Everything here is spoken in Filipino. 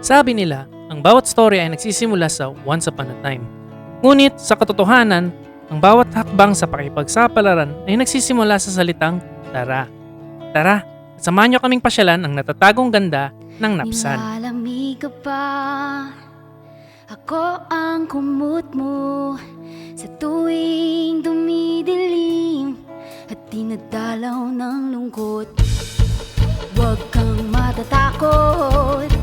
Sabi nila, ang bawat story ay nagsisimula sa once upon a time. Ngunit sa katotohanan, ang bawat hakbang sa pakipagsapalaran ay nagsisimula sa salitang tara. Tara, at samahan niyo kaming pasyalan ang natatagong ganda ng Napsan. Nilalamig ka pa, ako ang kumot mo sa tuwing dumidilim at dinadalaw ng lungkot. Huwag kang matatakot,